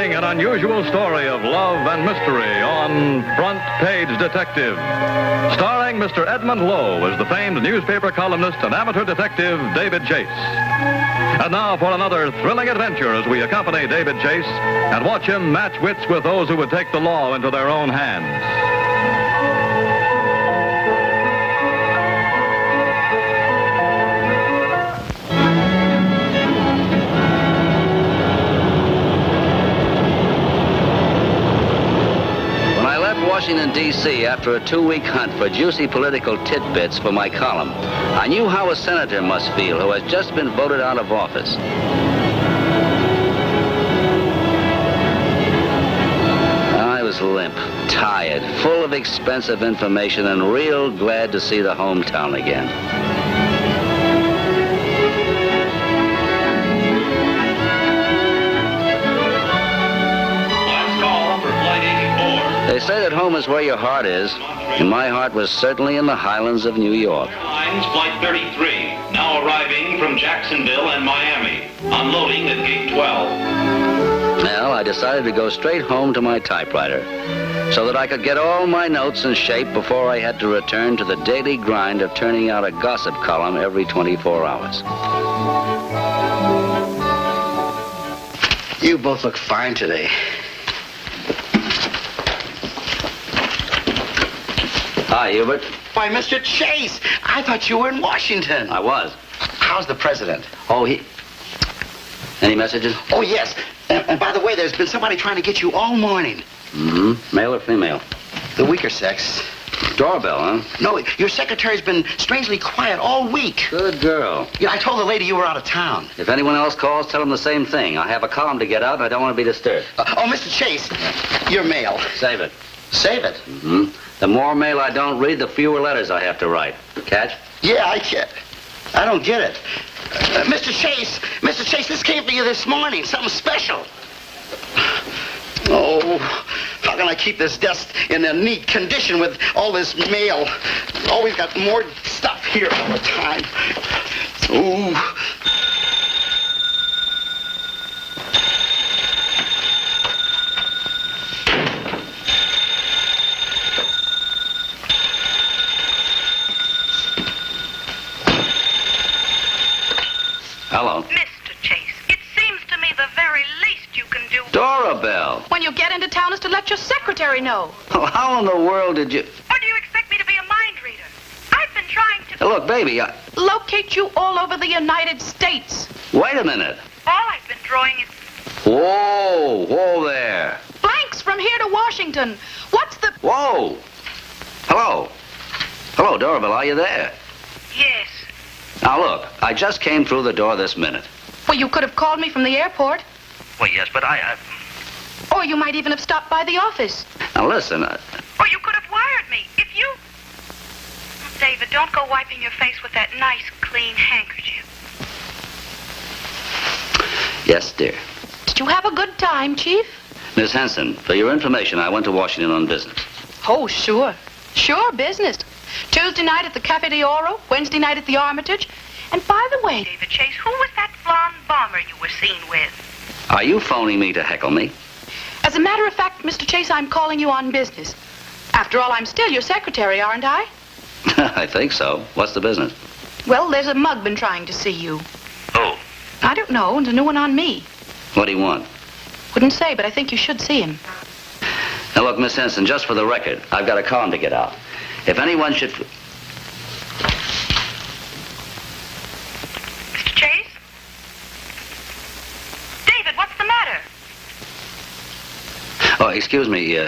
Presenting an unusual story of love and mystery on Front Page Detective. Starring Mr. Edmund Lowe as the famed newspaper columnist and amateur detective David Chase. And now for another thrilling adventure as we accompany David Chase and watch him match wits with those who would take the law into their own hands. Washington, D.C. after a 2-week hunt for juicy political tidbits for my column. I knew how a senator must feel who has just been voted out of office. I was limp, tired, full of expensive information, and real glad to see the hometown again. They say that home is where your heart is, and my heart was certainly in the highlands of New York. Airlines Flight 33, now arriving from Jacksonville and Miami, unloading at Gate 12. Well, I decided to go straight home to my typewriter so that I could get all my notes in shape before I had to return to the daily grind of turning out a gossip column every 24 hours. You both look fine today. Hi, Hubert. Why, Mr. Chase, I thought you were in Washington. I was. How's the president? Oh, Any messages? Oh, yes. And by the way, there's been somebody trying to get you all morning. Mm-hmm. Male or female? The weaker sex. Doorbell, huh? No, your secretary's been strangely quiet all week. Good girl. Yeah, I told the lady you were out of town. If anyone else calls, tell them the same thing. I have a column to get out, and I don't want to be disturbed. Mr. Chase, your mail. Save it. Save it? Mm-hmm. The more mail I don't read, the fewer letters I have to write. Catch? Yeah, I get. I don't get it. Mr. Chase, this came for you this morning. Something special. Oh, how can I keep this desk in a neat condition with all this mail? Always got more stuff here all the time. Ooh. Hello. Mr. Chase, it seems to me the very least you can do... Doorbell. When you get into town is to let your secretary know. Oh, how in the world did you... Or do you expect me to be a mind reader? I've been trying to... Look, baby, locate you all over the United States. Wait a minute. All I've been drawing is... Whoa there. blanks from here to Washington. What's the... Whoa. Hello, Doorbell, are you there? Yes. Now, look, I just came through the door this minute. Well, you could have called me from the airport. Well, yes, but Or you might even have stopped by the office. Now, listen, Or you could have wired me. If you... David, don't go wiping your face with that nice, clean handkerchief. Yes, dear. Did you have a good time, Chief? Miss Henson, for your information, I went to Washington on business. Oh, sure. Sure, business. Tuesday night at the Cafe de Oro, Wednesday night at the Armitage. And by the way, David Chase, who was that blonde bomber you were seen with? Are you phoning me to heckle me? As a matter of fact, Mr. Chase, I'm calling you on business. After all, I'm still your secretary, aren't I? I think so. What's the business? Well, there's a mug been trying to see you. Who? I don't know. There's a new one on me. What do you want? Wouldn't say, but I think you should see him. Now, look, Miss Henson, just for the record, I've got a column to get out. If anyone should... Mr. Chase? David, what's the matter? Oh, excuse me,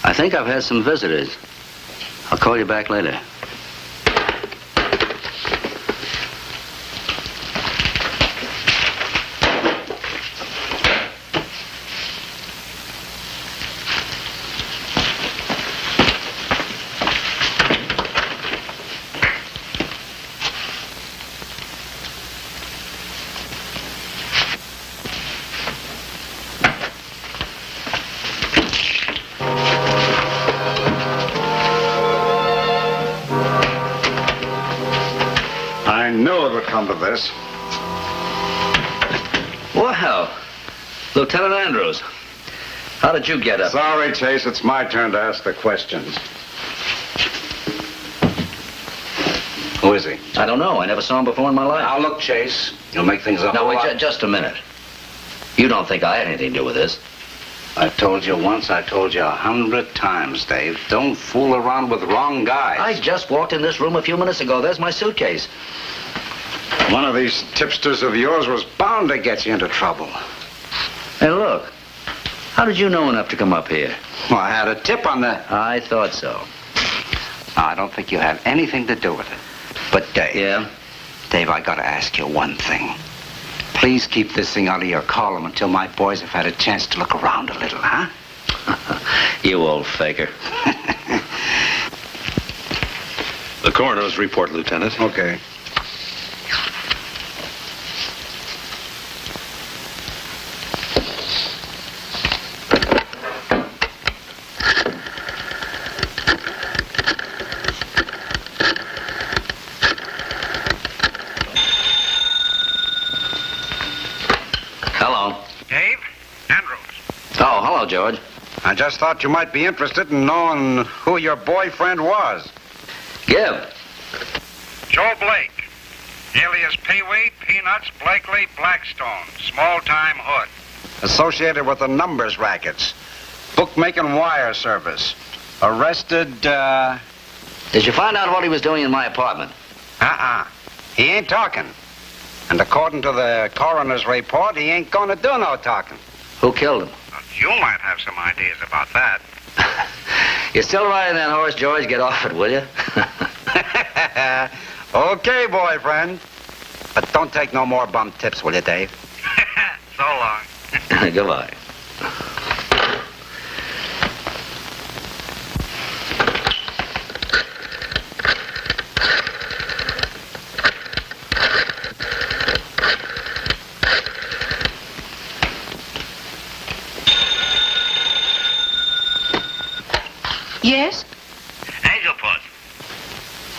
I think I've had some visitors. I'll call you back later. I knew it would come to this. Well, Lieutenant Andrews, how did you get up? Sorry, Chase, it's my turn to ask the questions. Who is he? I don't know. I never saw him before in my life. Now, look, Chase, you'll make things up. No, wait, just a minute. You don't think I had anything to do with this? I've told you once, I told you 100 times, Dave. Don't fool around with wrong guys. I just walked in this room a few minutes ago. There's my suitcase. One of these tipsters of yours was bound to get you into trouble. Hey, look. How did you know enough to come up here? Well, I had a tip on the... I thought so. No, I don't think you had anything to do with it. But, Dave... Yeah? Dave, I gotta ask you one thing. Please keep this thing out of your column until my boys have had a chance to look around a little, huh? You old faker. The coroner's report, Lieutenant. Okay. Hello. Dave? Andrews. Oh, hello, George. I just thought you might be interested in knowing who your boyfriend was. Give. Joe Blake. Alias Pee-wee, Peanuts, Blakely, Blackstone. Small-time hood. Associated with the numbers rackets. Bookmaking wire service. Arrested, Did you find out what he was doing in my apartment? He ain't talking. And according to the coroner's report, he ain't gonna do no talking. Who killed him? You might have some ideas about that. You're still riding that horse, George? Get off it, will you? Okay, boyfriend. But don't take no more bum tips, will you, Dave? So long. Goodbye. Yes? Angelput.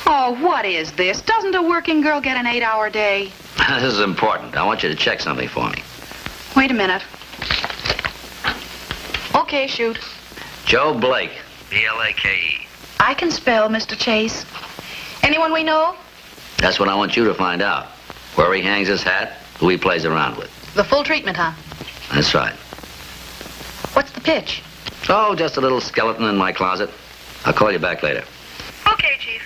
Oh, what is this? Doesn't a working girl get an 8-hour day? This is important. I want you to check something for me. Wait a minute. Okay, shoot. Joe Blake. B-L-A-K-E. I can spell, Mr. Chase. Anyone we know? That's what I want you to find out. Where he hangs his hat, who he plays around with. The full treatment, huh? That's right. What's the pitch? Oh, just a little skeleton in my closet. I'll call you back later. Okay, Chief.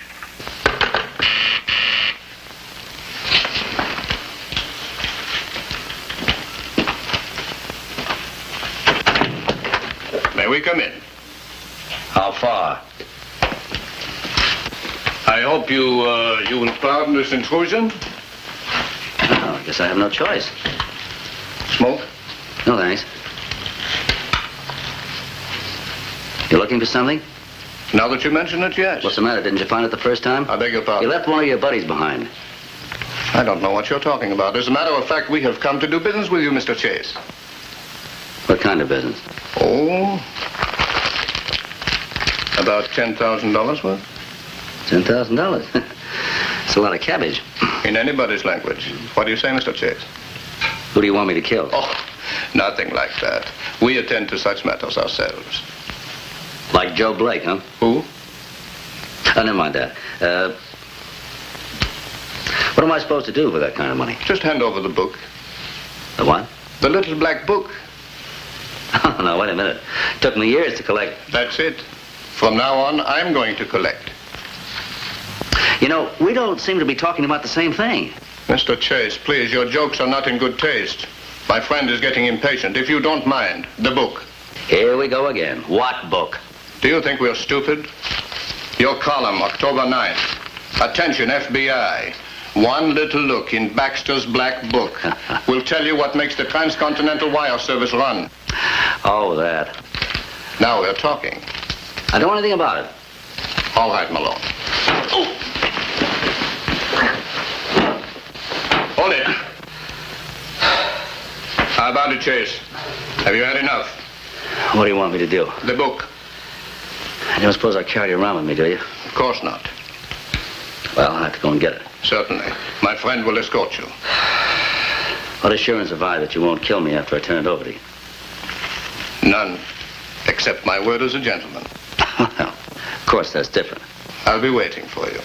May we come in? How far? I hope you will pardon this intrusion. Oh, I guess I have no choice. Smoke? No, thanks. You looking for something? Now that you mention it, yes. What's the matter? Didn't you find it the first time? I beg your You pardon. left one of your buddies behind. I don't know what you're talking about. As a matter of fact, we have come to do business with you, Mr. Chase. What kind of business? Oh, about $10,000 worth? $10,000. It's a lot of cabbage. In anybody's language. What do you say, Mr. Chase? Who do you want me to kill? Oh, nothing like that. We attend to such matters ourselves. Like Joe Blake, huh? Who? Oh, never mind that. What am I supposed to do for that kind of money? Just hand over the book. The what? The little black book. Oh, no, wait a minute. Took me years to collect. That's it. From now on, I'm going to collect. You know, we don't seem to be talking about the same thing. Mr. Chase, please, your jokes are not in good taste. My friend is getting impatient. If you don't mind, the book. Here we go again. What book? Do you think we're stupid? Your column, October 9th. Attention, FBI. One little look in Baxter's black book will tell you what makes the transcontinental wire service run. Oh, that. Now we're talking. I don't know anything about it. All right, Malone. Oh. Hold it. How about it, Chase? Have you had enough? What do you want me to do? The book. You don't suppose I carry it around with me, do you? Of course not. Well, I'll have to go and get it. Certainly. My friend will escort you. What assurance have I that you won't kill me after I turn it over to you? None, except my word as a gentleman. Well, of course, that's different. I'll be waiting for you.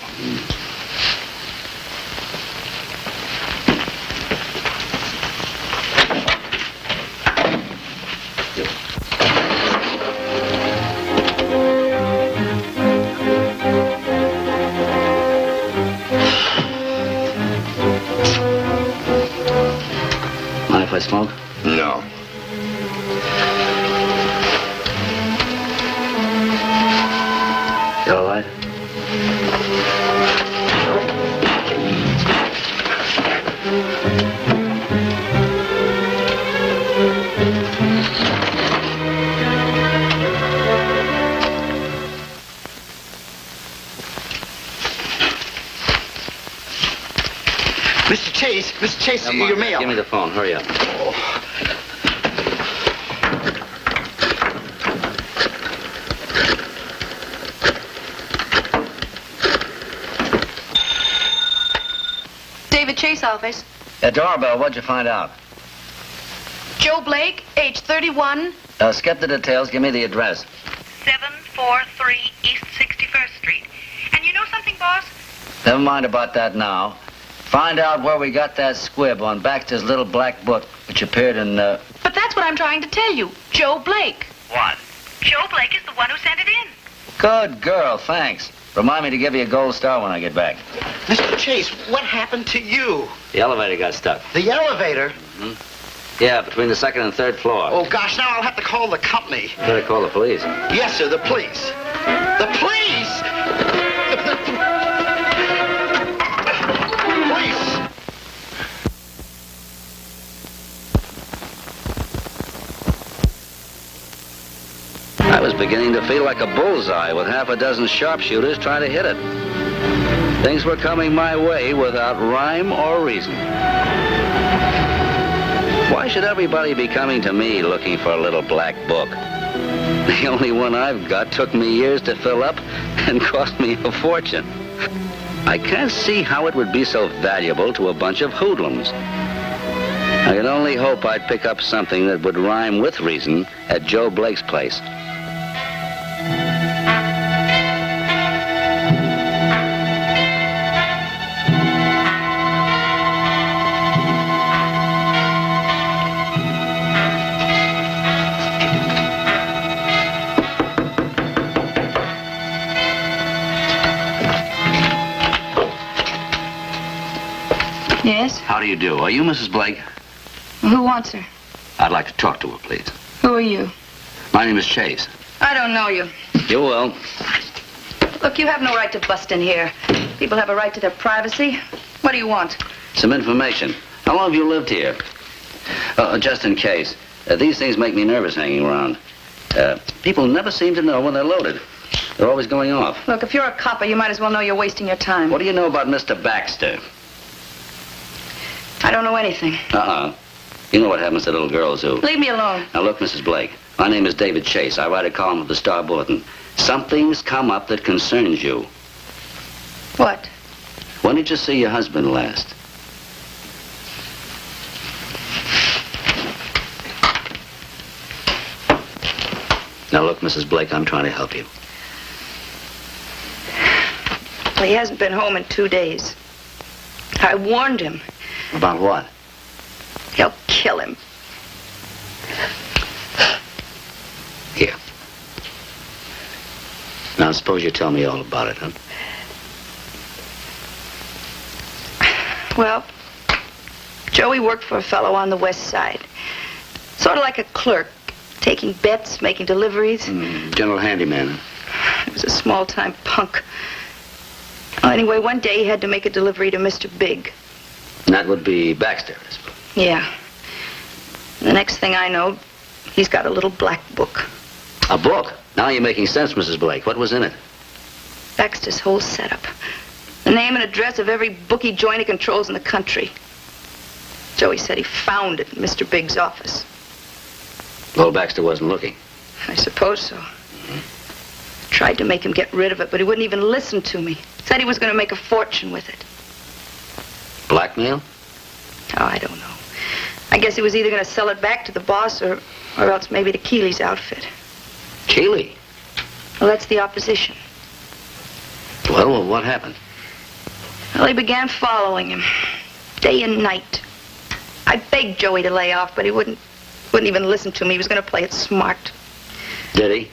Mind if I smoke? No. You all right? Mr. Chase, Come on, your mail. Give me the phone. Hurry up. David Chase office. Doorbell, what'd you find out? Joe Blake, age 31. Skip the details. Give me the address. 743 East 61st Street. And you know something, boss? Never mind about that now. Find out where we got that squib on Baxter's little black book, which appeared in, But that's what I'm trying to tell you. Joe Blake. What? Joe Blake is the one who sent it in. Good girl, thanks. Remind me to give you a gold star when I get back. Mr. Chase, what happened to you? The elevator got stuck. The elevator? Yeah, between the second and third floor. Oh, gosh, now I'll have to call the company. Better call the police. Yes, sir, the police. The police! Police! I was beginning to feel like a bullseye with half a dozen sharpshooters trying to hit it. Things were coming my way without rhyme or reason. Why should everybody be coming to me looking for a little black book? The only one I've got took me years to fill up and cost me a fortune. I can't see how it would be so valuable to a bunch of hoodlums. I could only hope I'd pick up something that would rhyme with reason at Joe Blake's place. Yes? How do you do? Are you Mrs. Blake? Who wants her? I'd like to talk to her, please. Who are you? My name is Chase. I don't know you. You will. Look, you have no right to bust in here. People have a right to their privacy. What do you want? Some information. How long have you lived here? Just in case. These things make me nervous hanging around. People never seem to know when they're loaded. They're always going off. Look, if you're a copper, you might as well know you're wasting your time. What do you know about Mr. Baxter? I don't know anything. You know what happens to little girls who... Leave me alone. Now, look, Mrs. Blake. My name is David Chase. I write a column for the Star Bulletin. Something's come up that concerns you. What? When did you see your husband last? Now, look, Mrs. Blake, I'm trying to help you. Well, he hasn't been home in 2 days. I warned him. About what? He'll kill him. Here. Now, suppose you tell me all about it, huh? Well, Joey worked for a fellow on the west side. Sort of like a clerk, taking bets, making deliveries. General handyman. He was a small-time punk. Well, anyway, one day he had to make a delivery to Mr. Big. And that would be Baxter, I suppose. Yeah. The next thing I know, he's got a little black book. A book? Now you're making sense, Mrs. Blake. What was in it? Baxter's whole setup. The name and address of every bookie joint he controls in the country. Joey said he found it in Mr. Big's office. Well, Baxter wasn't looking. I suppose so. Tried to make him get rid of it, but he wouldn't even listen to me. Said he was going to make a fortune with it. Blackmail? Oh, I don't know. I guess he was either going to sell it back to the boss or Or else maybe to Keeley's outfit. Keeley? Well, that's the opposition. Well, what happened? Well, he began following him. Day and night. I begged Joey to lay off, but he wouldn't even listen to me. He was going to play it smart. Did he?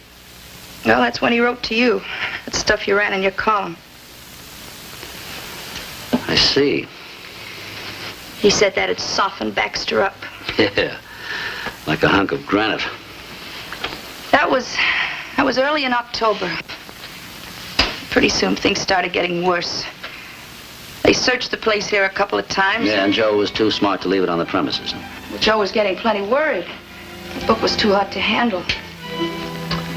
Well, that's when he wrote to you. That stuff you ran in your column. I see. He said that'd soften Baxter up. Yeah, like a hunk of granite. That was early in October. Pretty soon things started getting worse. They searched the place here a couple of times. Yeah, and Joe was too smart to leave it on the premises. Well, Joe was getting plenty worried. The book was too hot to handle.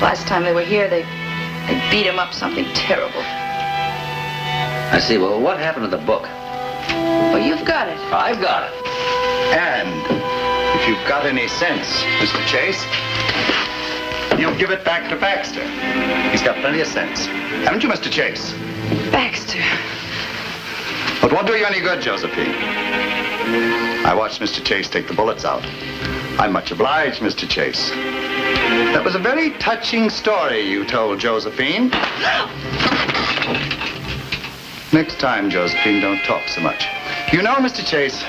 Last time they were here, they beat him up something terrible. I see. Well, what happened to the book? Well, you've got it. I've got it. And if you've got any sense, Mr. Chase, you'll give it back to Baxter. He's got plenty of sense. Haven't you, Mr. Chase? Baxter. But won't do you any good, Josephine. I watched Mr. Chase take the bullets out. I'm much obliged, Mr. Chase. That was a very touching story you told, Josephine. Next time, Josephine, don't talk so much. You know, Mr. Chase,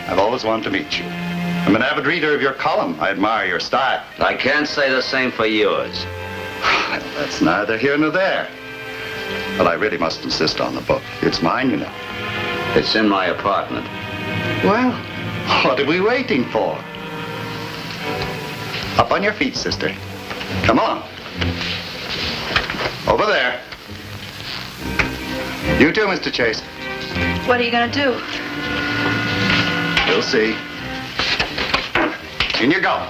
I've always wanted to meet you. I'm an avid reader of your column. I admire your style. I can't say the same for yours. That's neither here nor there. But I really must insist on the book. It's mine, you know. It's in my apartment. Well, what are we waiting for? Up on your feet, sister. Come on. Over there. You too, Mr. Chase. What are you going to do? You'll see. In you go.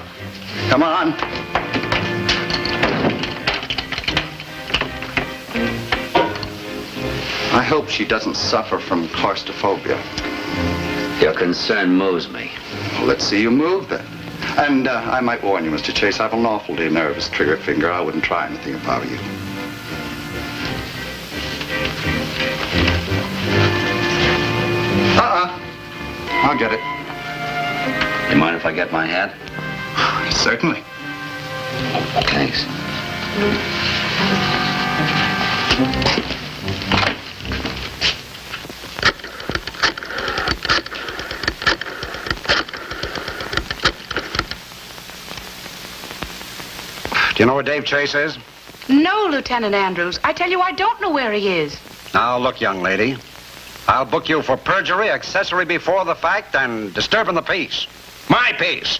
Come on. I hope she doesn't suffer from claustrophobia. Your concern moves me. Well, let's see you move, then. And I might warn you, Mr. Chase, I have an awfully nervous trigger finger. I wouldn't try anything if I were you. I'll get it. You mind if I get my hat? Certainly. Thanks. Do you know where Dave Chase is? No, Lieutenant Andrews. I tell you, I don't know where he is. Now, look, young lady. I'll book you for perjury, accessory before the fact, and disturbing the peace. My peace.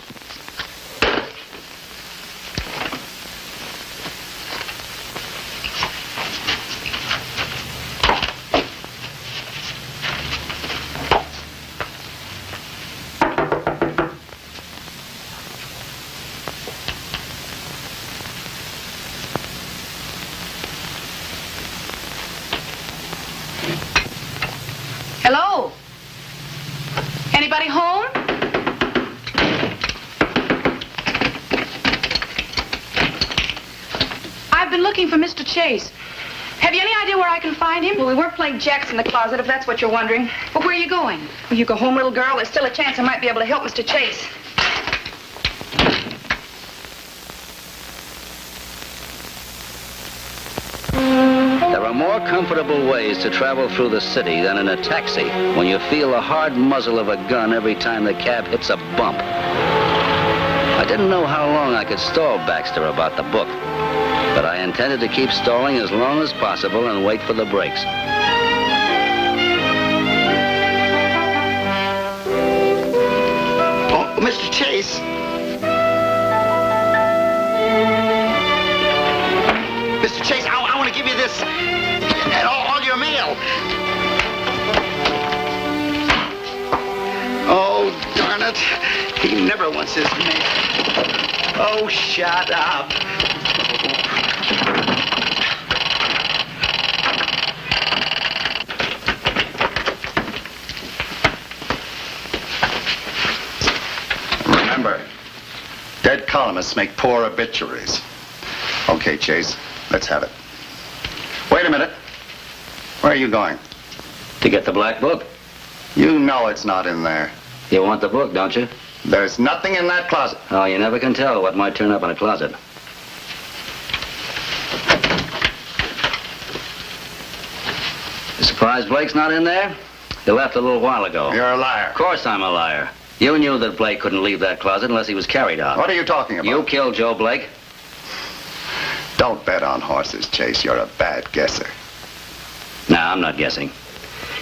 Hello? Anybody home? I've been looking for Mr. Chase. Have you any idea where I can find him? Well, we weren't playing jacks in the closet, if that's what you're wondering. But where are you going? Well, you go home, little girl. There's still a chance I might be able to help Mr. Chase. There are more comfortable ways to travel through the city than in a taxi when you feel the hard muzzle of a gun every time the cab hits a bump. I didn't know how long I could stall Baxter about the book, but I intended to keep stalling as long as possible and wait for the brakes. Oh, Mr. Chase. Mr. Chase, I want to give you this and all your mail. Oh, darn it. He never wants his mail. Oh, shut up. Remember, dead columnists make poor obituaries. Okay, Chase, let's have it. Wait a minute. Where are you going? To get the black book. You know it's not in there. You want the book, don't you? There's nothing in that closet. Oh, you never can tell what might turn up in a closet. You surprised Blake's not in there? He left a little while ago. You're a liar. Of course I'm a liar. You knew that Blake couldn't leave that closet unless he was carried out. What are you talking about? You killed Joe Blake. Don't bet on horses, Chase. You're a bad guesser. No, I'm not guessing.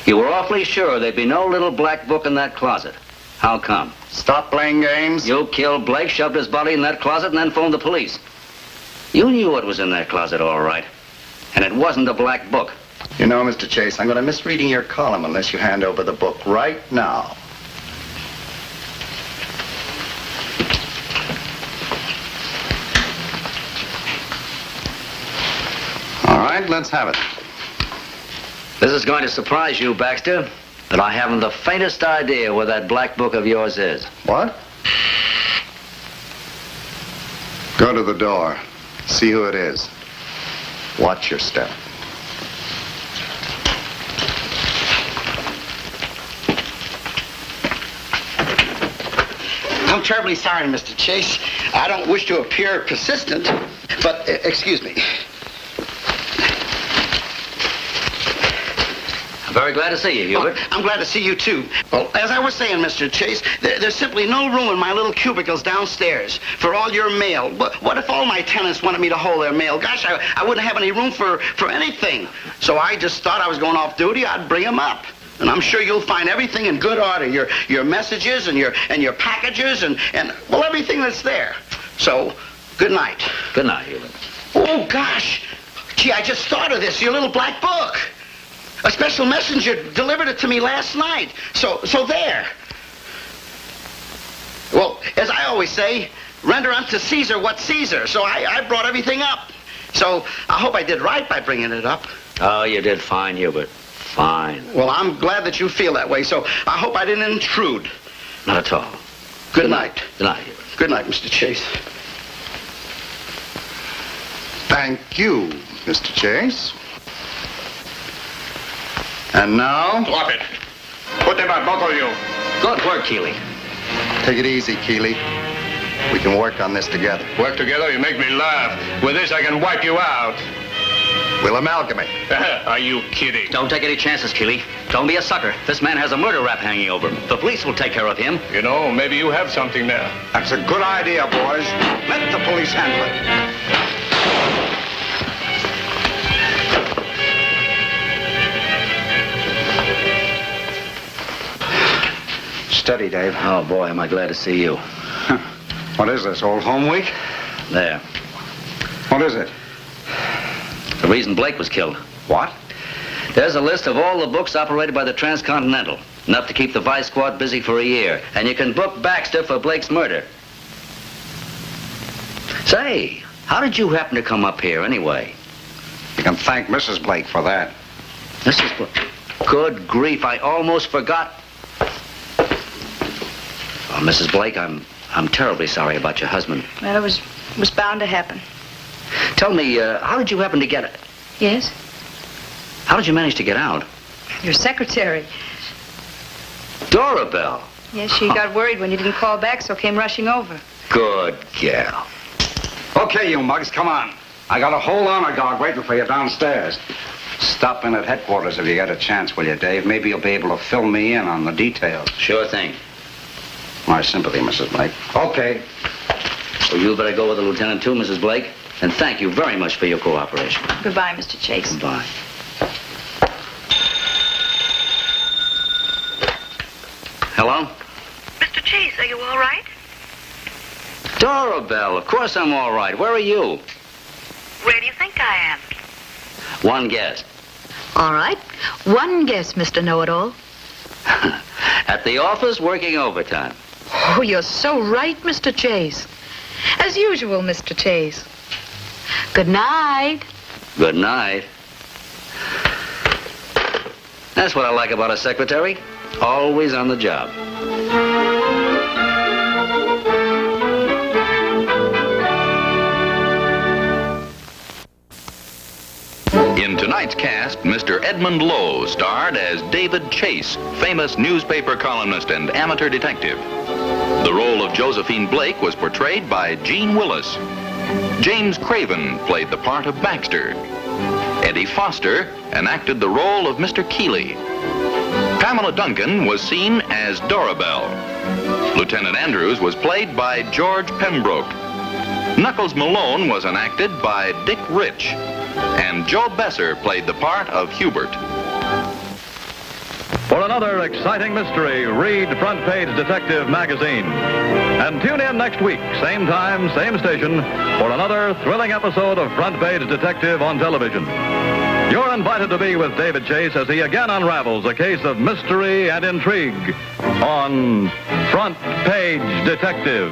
You were awfully sure there'd be no little black book in that closet. How come? Stop playing games. You killed Blake, shoved his body in that closet, and then phoned the police. You knew what was in that closet, all right. And it wasn't a black book. You know, Mr. Chase, I'm going to miss reading your column unless you hand over the book right now. All right, let's have it. This is going to surprise you, Baxter, but I haven't the faintest idea where that black book of yours is. What? Go to the door. See who it is. Watch your step. I'm terribly sorry, Mr. Chase. I don't wish to appear persistent, but excuse me. I'm very glad to see you, Hubert. I'm glad to see you, too. Well, as I was saying, Mr. Chase, there's simply no room in my little cubicles downstairs for all your mail. What if all my tenants wanted me to hold their mail? Gosh, I wouldn't have any room for anything. So I just thought I was going off duty. I'd bring them up. And I'm sure you'll find everything in good order. Your messages and your packages and well, everything that's there. So, good night. Good night, Hubert. Oh, gosh. Gee, I just thought of this. Your little black book. A special messenger delivered it to me last night. So there. Well, as I always say, render unto Caesar what's Caesar. So I brought everything up. So I hope I did right by bringing it up. Oh, you did fine, Hubert. Fine. Well, I'm glad that you feel that way, so I hope I didn't intrude. Not at all. Good night. Good night, Hubert. Good night, Mr. Chase. Thank you, Mr. Chase. And now? Drop it. Put them out, both of you. Good work, Keeley. Take it easy, Keeley. We can work on this together. Work together, you make me laugh. With this, I can wipe you out. We'll amalgamate. Are you kidding? Don't take any chances, Keeley. Don't be a sucker. This man has a murder rap hanging over him. The police will take care of him. You know, maybe you have something there. That's a good idea, boys. Let the police handle it. Steady, Dave. Oh, boy, am I glad to see you. What is this, Old Home Week? There. What is it? The reason Blake was killed. What? There's a list of all the books operated by the Transcontinental. Enough to keep the Vice Squad busy for a year. And you can book Baxter for Blake's murder. Say, how did you happen to come up here anyway? You can thank Mrs. Blake for that. Mrs. Blake? Good grief, I almost forgot. Oh, Mrs. Blake, I'm terribly sorry about your husband. Well, it was bound to happen. Tell me, how did you happen to get it? Yes? How did you manage to get out? Your secretary. Dora Bell. Yes, she got worried when you didn't call back, so came rushing over. Good gal. Okay, you mugs, come on. I got a whole honor dog waiting for you downstairs. Stop in at headquarters if you get a chance, will you, Dave? Maybe you'll be able to fill me in on the details. Sure thing. My sympathy, Mrs. Blake. Okay. Well, you better go with the lieutenant, too, Mrs. Blake. And thank you very much for your cooperation. Goodbye, Mr. Chase. Goodbye. Hello? Mr. Chase, are you all right? Dora Bell, of course I'm all right. Where are you? Where do you think I am? One guess. All right. One guess, Mr. Know-It-All. At the office, working overtime. Oh, you're so right, Mr. Chase. As usual, Mr. Chase. Good night. Good night. That's what I like about a secretary. Always on the job. In tonight's cast, Mr. Edmund Lowe starred as David Chase, famous newspaper columnist and amateur detective. The role Josephine Blake was portrayed by Gene Willis. James Craven played the part of Baxter. Eddie Foster enacted the role of Mr. Keeley. Pamela Duncan was seen as Dorabelle. Lieutenant Andrews was played by George Pembroke. Knuckles Malone was enacted by Dick Rich. And Joe Besser played the part of Hubert. For another exciting mystery, read Front Page Detective magazine. And tune in next week, same time, same station, for another thrilling episode of Front Page Detective on television. You're invited to be with David Chase as he again unravels a case of mystery and intrigue on Front Page Detective.